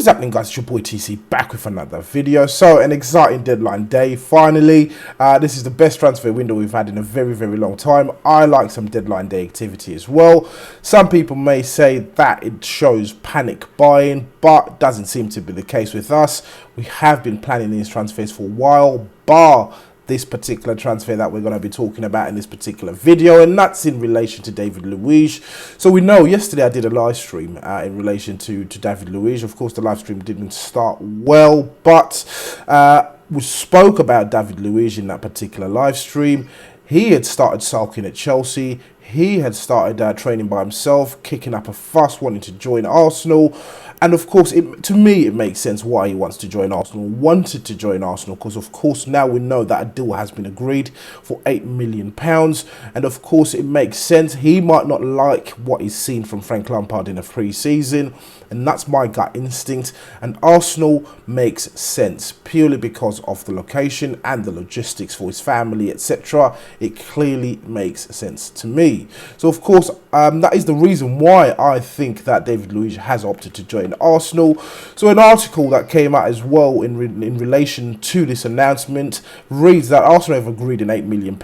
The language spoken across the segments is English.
What is happening, guys? It's your boy TC back with another video. So an exciting deadline day finally. This is the best transfer window we've had in a very long time. I like some deadline day activity as well. Some people may say that it shows panic buying, but doesn't seem to be the case with us. We have been planning these transfers for a while, bar this particular transfer that we're going to be talking about in this particular video, and that's in relation to David Luiz. So we know yesterday I did a live stream in relation to David Luiz. Of course, the live stream didn't start well, but we spoke about David Luiz in that particular live stream. He had started sulking at Chelsea. He had started training by himself, kicking up a fuss, wanting to join Arsenal. And of course, to me, it makes sense why he wants to join Arsenal, wanted to join Arsenal, because of course now we know that a deal has been agreed for £8 million. And of course, it makes sense. He might not like what he's seen from Frank Lampard in a pre-season, and that's my gut instinct. And Arsenal makes sense purely because of the location and the logistics for his family, etc. It clearly makes sense to me. So of course, that is the reason why I think that David Luiz has opted to join Arsenal. So an article that came out as well in relation to this announcement reads that Arsenal have agreed an £8 million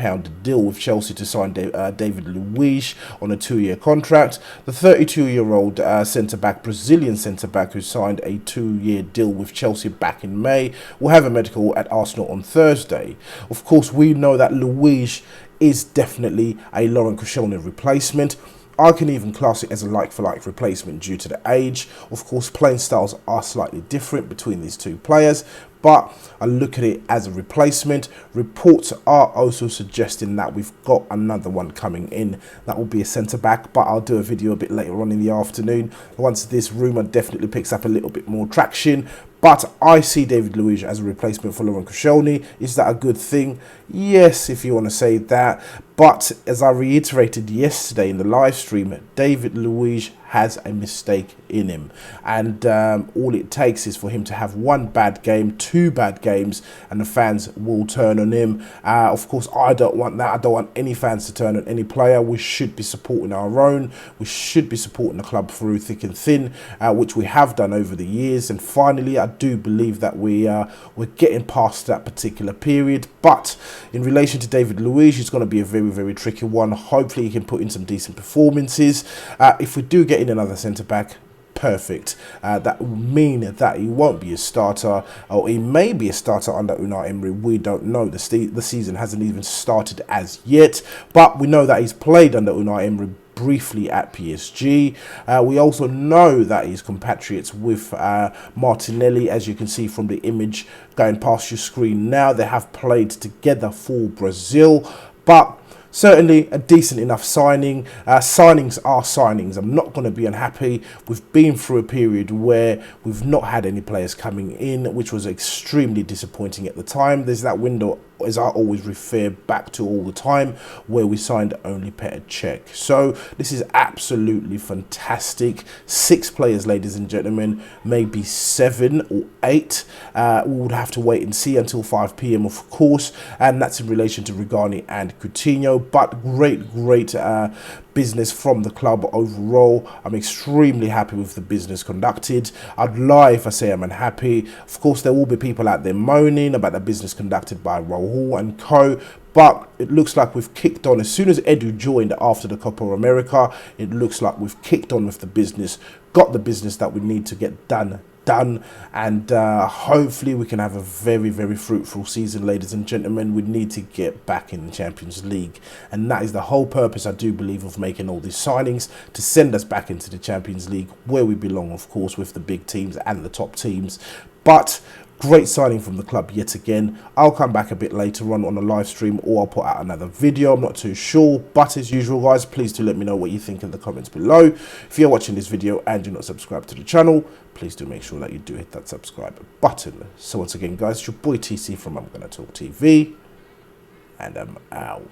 deal with Chelsea to sign David Luiz on a 2-year contract. The 32-year-old centre-back, Brazilian centre-back, who signed a 2-year deal with Chelsea back in May, will have a medical at Arsenal on Thursday. Of course, we know that Luiz is definitely a Laurent Koscielny replacement. I can even class it as a like-for-like replacement due to the age. Of course, playing styles are slightly different between these two players, but I look at it as a replacement. Reports are also suggesting that we've got another one coming in. That will be a centre-back, but I'll do a video a bit later on in the afternoon once this rumour definitely picks up a little bit more traction. But I see David Luiz as a replacement for Laurent Koscielny. Is that a good thing? Yes, if you want to say that. But as I reiterated yesterday in the live stream, David Luiz has a mistake in him. And all it takes is for him to have one bad game, 2 bad games, and the fans will turn on him. Of course, I don't want that. I don't want any fans to turn on any player. We should be supporting our own. We should be supporting the club through thick and thin, which we have done over the years. And finally, I do believe that we're getting past that particular period. But in relation to David Luiz, it's going to be a very tricky one. Hopefully, he can put in some decent performances. If we do get in another centre-back, perfect. That will mean that he won't be a starter, or he may be a starter under Unai Emery. We don't know. The season hasn't even started as yet, but we know that he's played under Unai Emery briefly at PSG. We also know that he's compatriots with Martinelli, as you can see from the image going past your screen now. They have played together for Brazil, but certainly a decent enough signing. Signings are signings. I'm not going to be unhappy. We've been through a period where we've not had any players coming in, which was extremely disappointing at the time. There's that window, as I always refer back to all the time, where we signed only Petr Cech. So this is absolutely fantastic. 6 players, ladies and gentlemen, maybe 7 or 8. We would have to wait and see until 5 p.m, of course, and that's in relation to Regani and Coutinho. But great business from the club overall. I'm extremely happy with the business conducted. I'd lie if I say I'm unhappy. Of course, there will be people out there moaning about the business conducted by Raul and co, but it looks like we've kicked on. As soon as Edu joined after the Copa America, it looks like we've kicked on with the business, got the business that we need to get done, and hopefully we can have a very fruitful season, ladies and gentlemen. We need to get back in the Champions League, and that is the whole purpose, I do believe, of making all these signings, to send us back into the Champions League, where we belong, of course, with the big teams and the top teams. But great signing from the club yet again. I'll come back a bit later on a live stream, or I'll put out another video. I'm not too sure, but as usual, guys, please do let me know what you think in the comments below. If you're watching this video and you're not subscribed to the channel, please do make sure that you do hit that subscribe button. So once again, guys, it's your boy TC from I'm Gonna Talk TV, and I'm out.